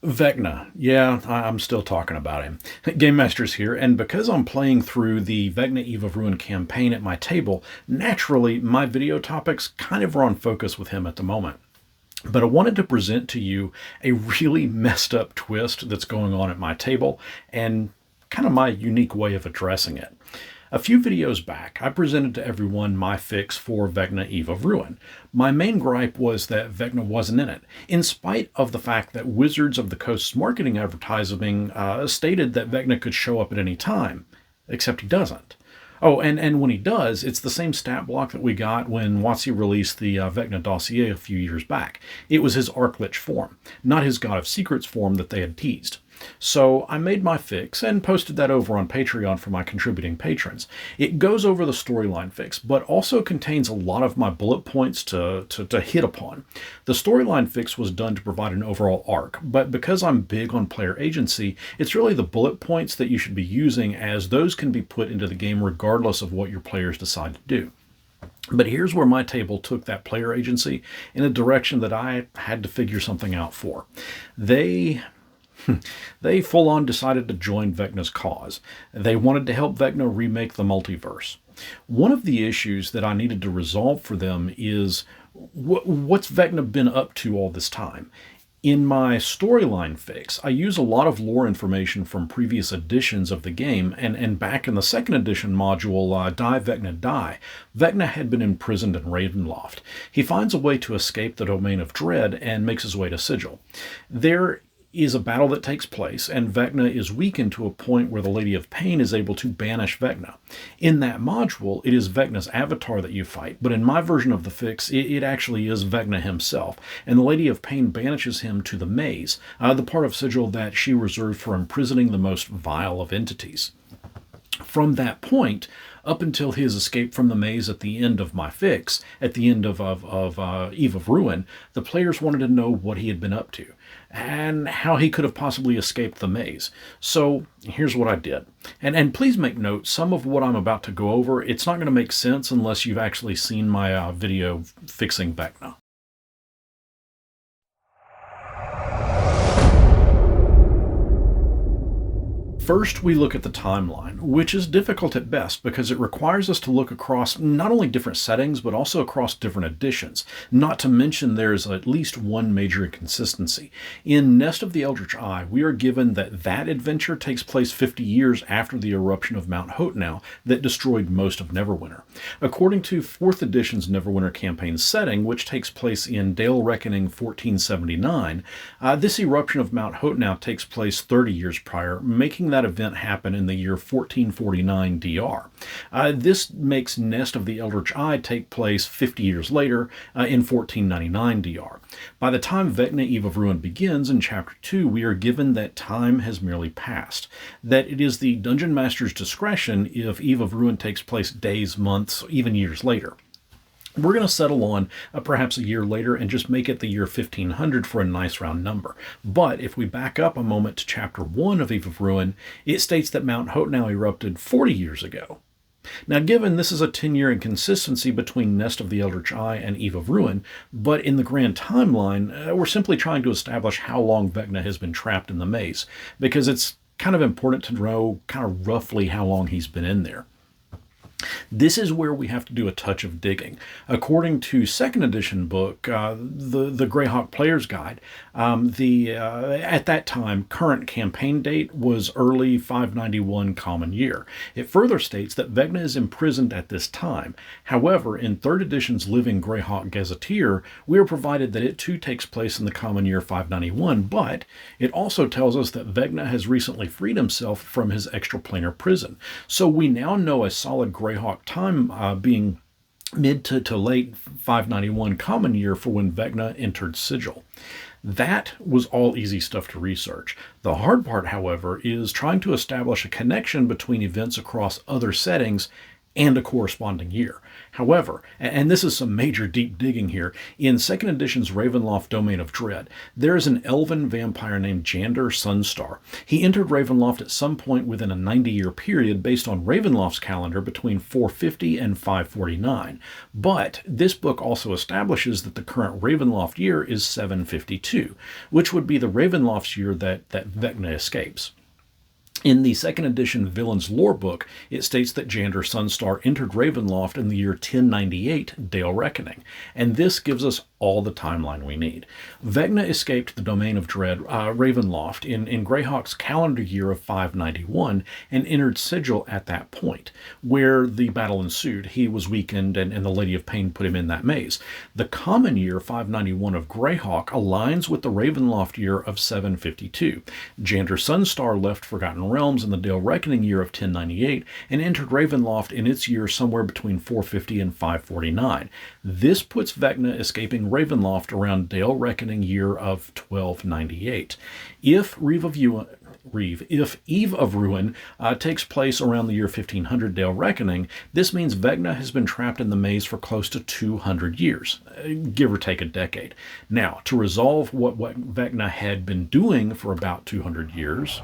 Vecna. Yeah, I'm still talking about him. GameMasters here, and because I'm playing through the Vecna Eve of Ruin campaign at my table, naturally my video topics kind of are on focus with him at the moment. But I wanted to present to you a really messed up twist that's going on at my table and kind of my unique way of addressing it. A few videos back, I presented to everyone my fix for Vecna Eve of Ruin. My main gripe was that Vecna wasn't in it, in spite of the fact that Wizards of the Coast's marketing advertising stated that Vecna could show up at any time, except he doesn't. Oh, and when he does, it's the same stat block that we got when WotC released the Vecna dossier a few years back. It was his Archlich form, not his God of Secrets form that they had teased. So I made my fix and posted that over on Patreon for my contributing patrons. It goes over the storyline fix, but also contains a lot of my bullet points to hit upon. The storyline fix was done to provide an overall arc, but because I'm big on player agency, it's really the bullet points that you should be using, as those can be put into the game regardless of what your players decide to do. But here's where my table took that player agency in a direction that I had to figure something out for. They full-on decided to join Vecna's cause. They wanted to help Vecna remake the multiverse. One of the issues that I needed to resolve for them is what's Vecna been up to all this time? In my storyline fix, I use a lot of lore information from previous editions of the game, and back in the second edition module, Die Vecna Die, Vecna had been imprisoned in Ravenloft. He finds a way to escape the Domain of Dread and makes his way to Sigil. There is a battle that takes place, and Vecna is weakened to a point where the Lady of Pain is able to banish Vecna. In that module, it is Vecna's avatar that you fight, but in my version of the fix, it actually is Vecna himself, and the Lady of Pain banishes him to the maze, the part of Sigil that she reserved for imprisoning the most vile of entities. From that point, up until his escape from the maze at the end of my fix, at the end of Eve of Ruin, the players wanted to know what he had been up to, and how he could have possibly escaped the maze. So here's what I did. And please make note, some of what I'm about to go over, it's not going to make sense unless you've actually seen my video fixing Vecna. First, we look at the timeline, which is difficult at best because it requires us to look across not only different settings, but also across different editions. Not to mention there's at least one major inconsistency. In Nest of the Eldritch Eye, we are given that adventure takes place 50 years after the eruption of Mount Hotenow that destroyed most of Neverwinter. According to 4th edition's Neverwinter campaign setting, which takes place in Dale Reckoning 1479, this eruption of Mount Hotenow takes place 30 years prior, making that event happen in the year 1449 DR. This makes Nest of the Eldritch Eye take place 50 years later in 1499 DR. By the time Vecna Eve of Ruin begins in Chapter 2, we are given that time has merely passed, that it is the Dungeon Master's discretion if Eve of Ruin takes place days, months, even years later. We're going to settle on perhaps a year later and just make it the year 1500 for a nice round number. But if we back up a moment to Chapter 1 of Eve of Ruin, it states that Mount Hotenow erupted 40 years ago. Now, given this is a 10-year inconsistency between Nest of the Eldritch Eye and Eve of Ruin, but in the grand timeline, we're simply trying to establish how long Vecna has been trapped in the maze, because it's kind of important to know kind of roughly how long he's been in there. This is where we have to do a touch of digging. According to 2nd edition book, the Greyhawk Player's Guide, at that time, current campaign date was early 591 Common Year. It further states that Vecna is imprisoned at this time. However, in 3rd edition's Living Greyhawk Gazetteer, we are provided that it too takes place in the Common Year 591, but it also tells us that Vecna has recently freed himself from his extraplanar prison. So we now know a solid Greyhawk time being mid to late 591 Common Year for when Vecna entered Sigil. That was all easy stuff to research. The hard part, however, is trying to establish a connection between events across other settings and a corresponding year. However, and this is some major deep digging here, in 2nd edition's Ravenloft Domain of Dread, there is an elven vampire named Jander Sunstar. He entered Ravenloft at some point within a 90-year period based on Ravenloft's calendar between 450 and 549. But this book also establishes that the current Ravenloft year is 752, which would be the Ravenloft's year that Vecna escapes. In the 2nd edition Villain's Lore book, it states that Jander Sunstar entered Ravenloft in the year 1098, Dale Reckoning, and this gives us all the timeline we need. Vecna escaped the Domain of Dread, Ravenloft, in Greyhawk's calendar year of 591 and entered Sigil at that point, where the battle ensued. He was weakened and the Lady of Pain put him in that maze. The common year 591 of Greyhawk aligns with the Ravenloft year of 752. Jander Sunstar left Forgotten Realms in the Dale Reckoning year of 1098 and entered Ravenloft in its year somewhere between 450 and 549. This puts Vecna escaping Ravenloft around Dale Reckoning year of 1298. If Eve of Ruin takes place around the year 1500 Dale Reckoning, this means Vecna has been trapped in the maze for close to 200 years, give or take a decade. Now, to resolve what Vecna had been doing for about 200 years,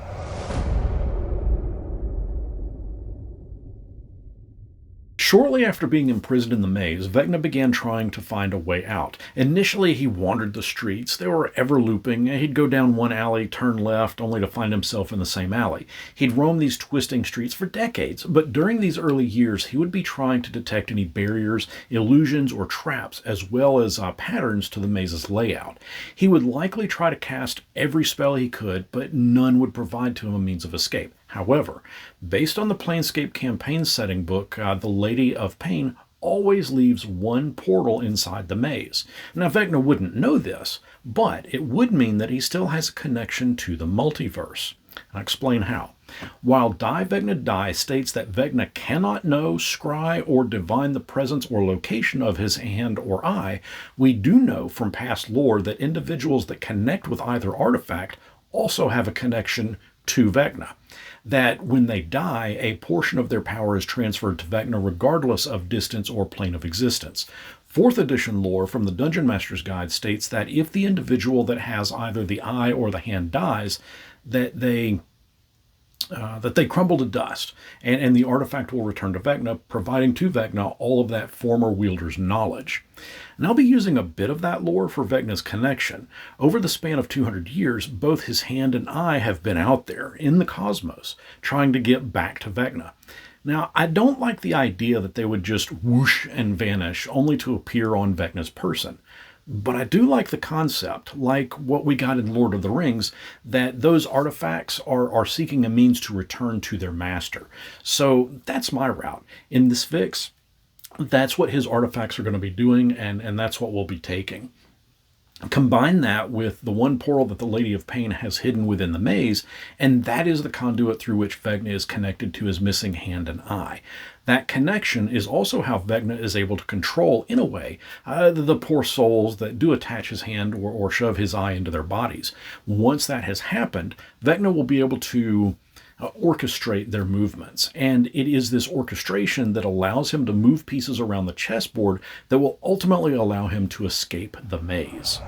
shortly after being imprisoned in the maze, Vecna began trying to find a way out. Initially, he wandered the streets. They were ever looping. He'd go down one alley, turn left, only to find himself in the same alley. He'd roam these twisting streets for decades, but during these early years, he would be trying to detect any barriers, illusions, or traps, as well as patterns to the maze's layout. He would likely try to cast every spell he could, but none would provide to him a means of escape. However, based on the Planescape campaign setting book, the Lady of Pain always leaves one portal inside the maze. Now, Vecna wouldn't know this, but it would mean that he still has a connection to the multiverse. I'll explain how. While Die Vecna Die states that Vecna cannot know, scry, or divine the presence or location of his hand or eye, we do know from past lore that individuals that connect with either artifact also have a connection to Vecna. That when they die, a portion of their power is transferred to Vecna regardless of distance or plane of existence. 4th edition lore from the Dungeon Master's Guide states that if the individual that has either the eye or the hand dies, that they crumble to dust, and the artifact will return to Vecna, providing to Vecna all of that former wielder's knowledge. And I'll be using a bit of that lore for Vecna's connection. Over the span of 200 years, both his hand and eye have been out there, in the cosmos, trying to get back to Vecna. Now, I don't like the idea that they would just whoosh and vanish, only to appear on Vecna's person. But I do like the concept, like what we got in Lord of the Rings, that those artifacts are seeking a means to return to their master. So that's my route. In this fix, that's what his artifacts are going to be doing, and that's what we'll be taking. Combine that with the one portal that the Lady of Pain has hidden within the maze, and that is the conduit through which Vecna is connected to his missing hand and eye. That connection is also how Vecna is able to control, in a way, the poor souls that do attach his hand or shove his eye into their bodies. Once that has happened, Vecna will be able to orchestrate their movements. And it is this orchestration that allows him to move pieces around the chessboard that will ultimately allow him to escape the maze.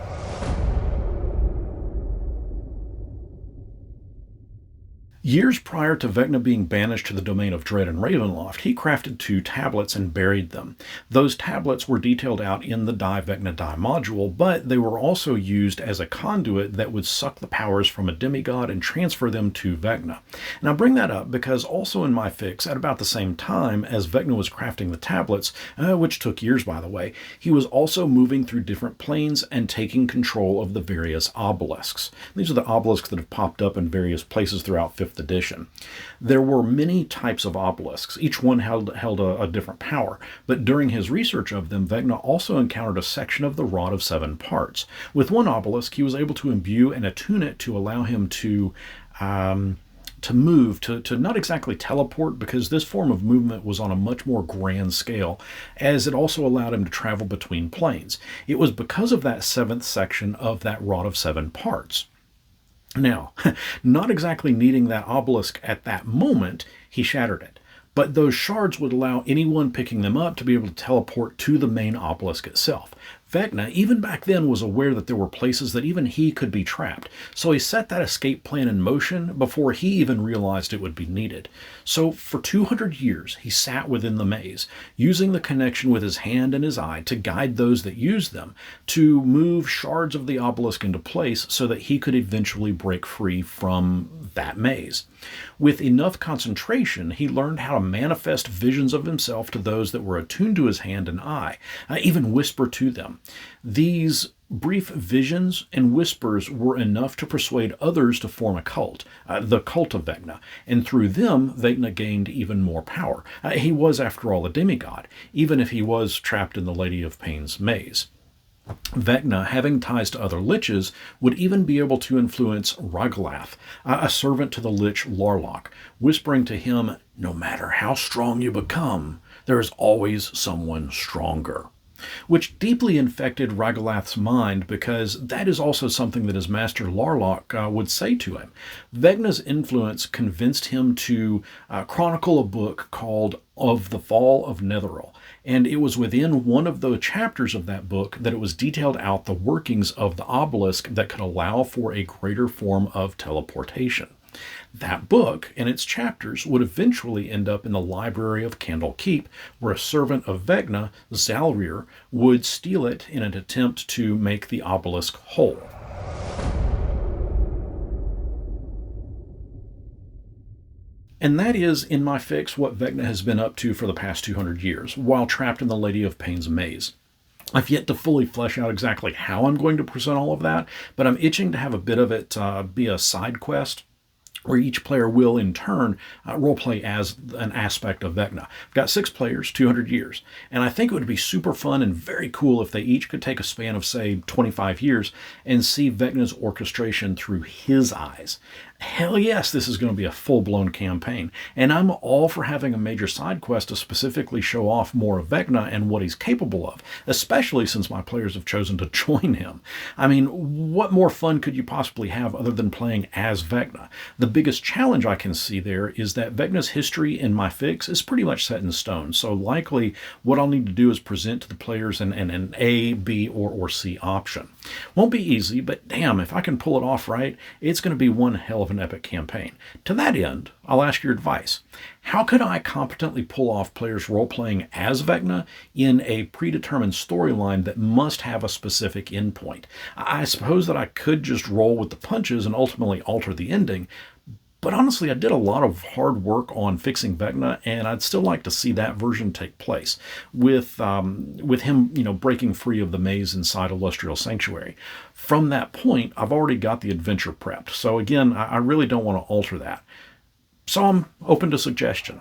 Years prior to Vecna being banished to the Domain of Dread in Ravenloft, he crafted 2 tablets and buried them. Those tablets were detailed out in the Die Vecna Die module, but they were also used as a conduit that would suck the powers from a demigod and transfer them to Vecna. And I bring that up because also in my fix, at about the same time as Vecna was crafting the tablets, which took years by the way, he was also moving through different planes and taking control of the various obelisks. These are the obelisks that have popped up in various places throughout 5th edition. There were many types of obelisks. Each one held a different power, but during his research of them, Vecna also encountered a section of the Rod of 7 Parts. With one obelisk, he was able to imbue and attune it to allow him to move, to not exactly teleport, because this form of movement was on a much more grand scale, as it also allowed him to travel between planes. It was because of that 7th section of that Rod of 7 Parts. Now, not exactly needing that obelisk at that moment, he shattered it. But those shards would allow anyone picking them up to be able to teleport to the main obelisk itself. Vecna, even back then, was aware that there were places that even he could be trapped, so he set that escape plan in motion before he even realized it would be needed. So for 200 years, he sat within the maze, using the connection with his hand and his eye to guide those that used them to move shards of the obelisk into place so that he could eventually break free from that maze. With enough concentration, he learned how to manifest visions of himself to those that were attuned to his hand and eye, even whisper to them. These brief visions and whispers were enough to persuade others to form a cult, the cult of Vecna, and through them, Vecna gained even more power. He was, after all, a demigod, even if he was trapped in the Lady of Pain's maze. Vecna, having ties to other liches, would even be able to influence Ragalath, a servant to the lich Larlock, whispering to him, "No matter how strong you become, there is always someone stronger," which deeply infected Ragalath's mind because that is also something that his master Larlock would say to him. Vecna's influence convinced him to chronicle a book called Of the Fall of Netheril, and it was within one of the chapters of that book that it was detailed out the workings of the obelisk that could allow for a greater form of teleportation. That book and its chapters would eventually end up in the library of Candle Keep, where a servant of Vecna, Zalrir, would steal it in an attempt to make the obelisk whole. And that is, in my fix, what Vecna has been up to for the past 200 years, while trapped in the Lady of Pain's maze. I've yet to fully flesh out exactly how I'm going to present all of that, but I'm itching to have a bit of it be a side quest, where each player will, in turn, roleplay as an aspect of Vecna. I've got 6 players, 200 years, and I think it would be super fun and very cool if they each could take a span of, say, 25 years and see Vecna's orchestration through his eyes. Hell yes, this is going to be a full-blown campaign, and I'm all for having a major side quest to specifically show off more of Vecna and what he's capable of, especially since my players have chosen to join him. I mean, what more fun could you possibly have other than playing as Vecna? The biggest challenge I can see there is that Vecna's history in my fix is pretty much set in stone, so likely what I'll need to do is present to the players an A, B, or C option. Won't be easy, but damn, if I can pull it off right, it's going to be one hell of an epic campaign. To that end, I'll ask your advice. How could I competently pull off players role-playing as Vecna in a predetermined storyline that must have a specific endpoint? I suppose that I could just roll with the punches and ultimately alter the ending, but honestly, I did a lot of hard work on fixing Vecna, and I'd still like to see that version take place, with him, breaking free of the maze inside Illustrial Sanctuary. From that point, I've already got the adventure prepped, so again, I really don't want to alter that. So I'm open to suggestion.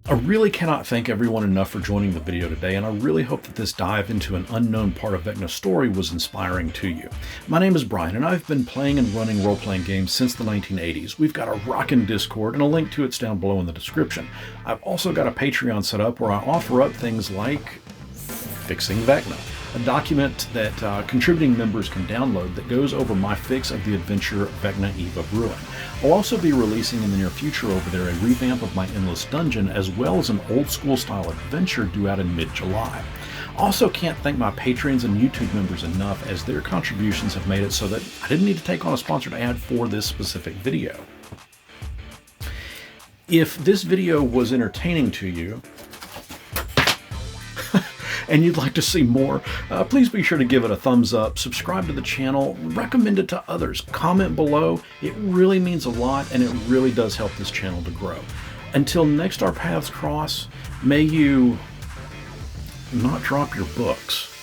I really cannot thank everyone enough for joining the video today, and I really hope that this dive into an unknown part of Vecna's story was inspiring to you. My name is Brian, and I've been playing and running role-playing games since the 1980s. We've got a rockin' Discord, and a link to it's down below in the description. I've also got a Patreon set up where I offer up things like Fixing Vecna, a document that contributing members can download that goes over my fix of the adventure Vecna Eve of Ruin. I'll also be releasing in the near future over there a revamp of my Endless Dungeon, as well as an old school style adventure due out in mid-July. Also can't thank my patrons and YouTube members enough, as their contributions have made it so that I didn't need to take on a sponsored ad for this specific video. If this video was entertaining to you, and you'd like to see more, please be sure to give it a thumbs up, subscribe to the channel, recommend it to others, comment below. It really means a lot, and it really does help this channel to grow. Until next our paths cross, may you not drop your books.